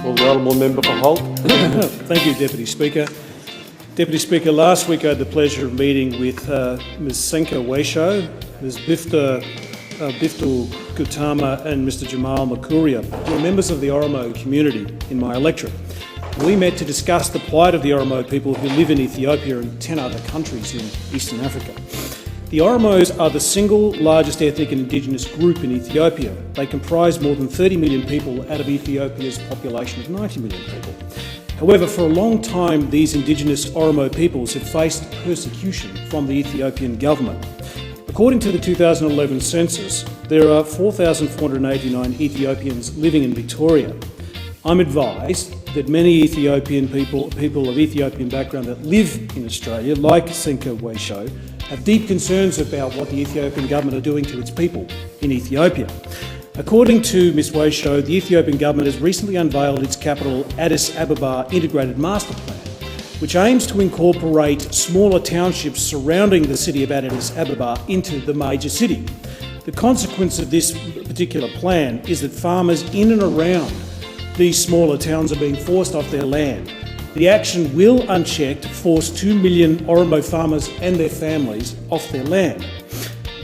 Will the Honourable Member for Holt? Thank you, Deputy Speaker. Deputy Speaker, last week I had the pleasure of meeting with Ms Senka Waisho, Ms Bifta Gutama and Mr Jamal Makuria, who are members of the Oromo community in my electorate. We met to discuss the plight of the Oromo people who live in Ethiopia and 10 other countries in Eastern Africa. The Oromos are the single largest ethnic and indigenous group in Ethiopia. They comprise more than 30 million people out of Ethiopia's population of 90 million people. However, for a long time, these indigenous Oromo peoples have faced persecution from the Ethiopian government. According to the 2011 census, there are 4,489 Ethiopians living in Victoria. I'm advised that many Ethiopian people of Ethiopian background that live in Australia, like Senka Waisho, have deep concerns about what the Ethiopian government are doing to its people in Ethiopia. According to Ms Waisho, the Ethiopian government has recently unveiled its capital Addis Ababa Integrated Master Plan, which aims to incorporate smaller townships surrounding the city of Addis Ababa into the major city. The consequence of this particular plan is that farmers in and around these smaller towns are being forced off their land. The action will, unchecked, force 2 million Oromo farmers and their families off their land.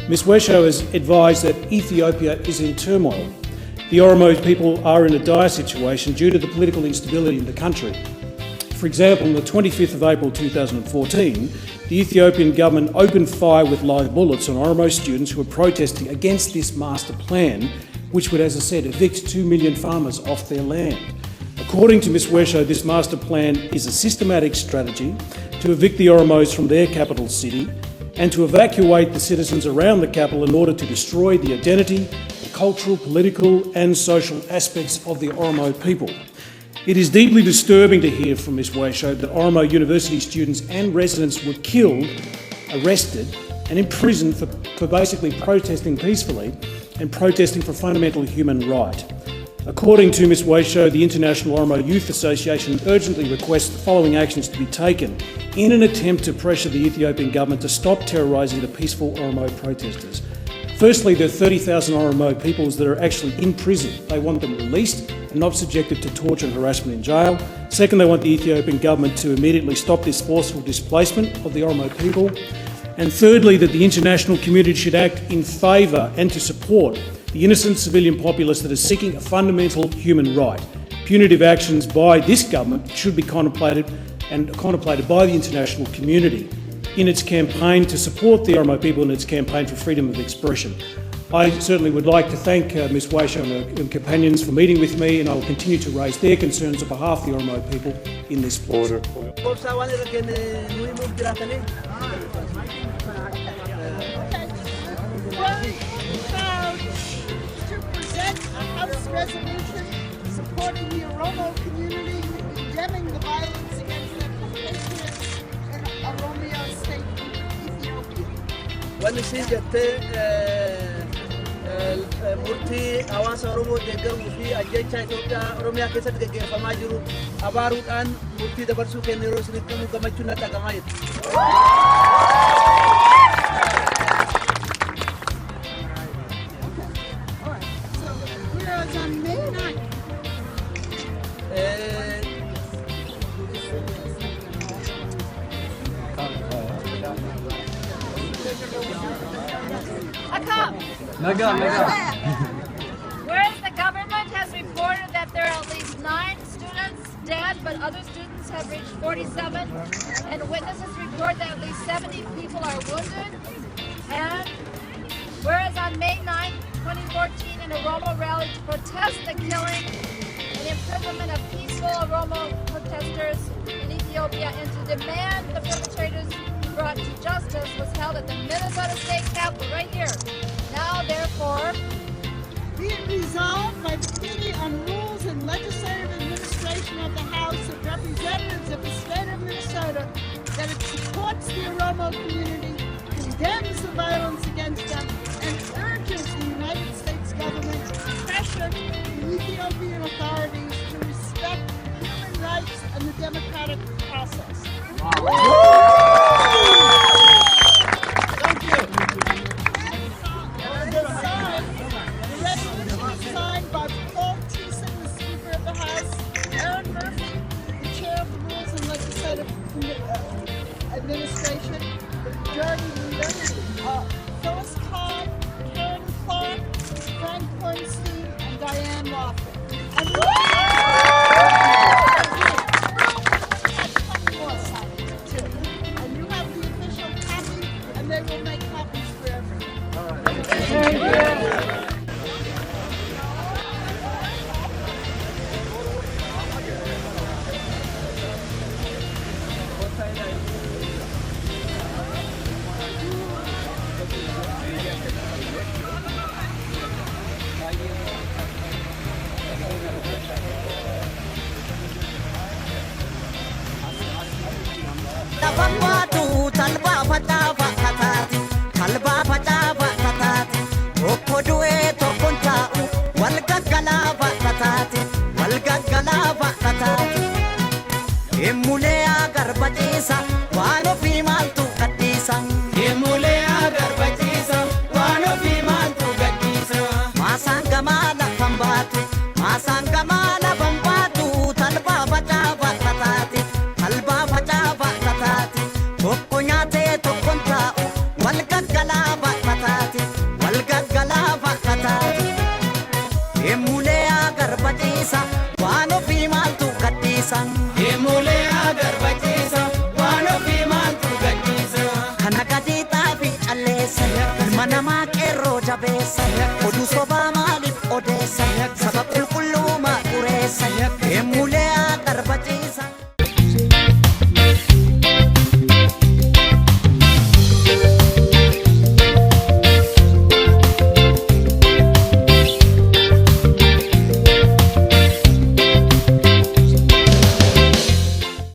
Ms Waisho has advised that Ethiopia is in turmoil. The Oromo people are in a dire situation due to the political instability in the country. For example, on the 25th of April 2014, the Ethiopian government opened fire with live bullets on Oromo students who were protesting against this master plan, which would, as I said, evict 2 million farmers off their land. According to Ms Waisho, this master plan is a systematic strategy to evict the Oromos from their capital city and to evacuate the citizens around the capital in order to destroy the identity, the cultural, political and social aspects of the Oromo people. It is deeply disturbing to hear from Ms Waisho that Oromo University students and residents were killed, arrested and imprisoned for basically protesting peacefully and protesting for fundamental human right. According to Ms Waisho, the International Oromo Youth Association urgently requests the following actions to be taken in an attempt to pressure the Ethiopian government to stop terrorising the peaceful Oromo protesters. Firstly, there are 30,000 Oromo peoples that are actually in prison. They want them released and not subjected to torture and harassment in jail. Second, they want the Ethiopian government to immediately stop this forceful displacement of the Oromo people. And thirdly, that the international community should act in favour and to support the innocent civilian populace that is seeking a fundamental human right. Punitive actions by this government should be contemplated by the international community in its campaign to support the Oromo people in its campaign for freedom of expression. I certainly would like to thank Ms Waisho and her companions for meeting with me, and I will continue to raise their concerns on behalf of the Oromo people in this place. Order. A House resolution supporting the Oromo community, condemning the violence against their compatriots in Oromo State, Ethiopia. Wanni isin jettee murtii hawaasa Oromoo deeggaruu fi ajjeechaa Itoophiyaa Oromiyaa keessatti gaggeeffamaa jiru abaaruudhaan murtii dabarsuu kennu yeroo isinitti himu gammachuun natti dhagahamaa jirti. On May 9th. Whereas the government has reported that there are at least 9 students dead, but other students have reached 47, and witnesses report that at least 70 people are wounded. And whereas on May 9th, 2014, an Oromo rally to protest the killing and imprisonment of peaceful Oromo protesters in Ethiopia and to demand the perpetrators brought to justice was held at the Minnesota State Capitol right here. Now, therefore, Be it resolved by the Committee on Rules and Legislative Administration of the House of Representatives of the State of Minnesota that it supports the Oromo community, condemns the violence against them, and urges the United States government to pressure the Ethiopian authorities to respect human rights and the democratic process. The resolution is signed by Paul Thiessen, the Speaker of the House, Administration during the leaders Phyllis Cobb, Karen Clark, Frank Kornstein, and Diane Lofton. And we have 20 more signings too. And you have the official copy, and they will make copies for everyone. Emulea garbatisa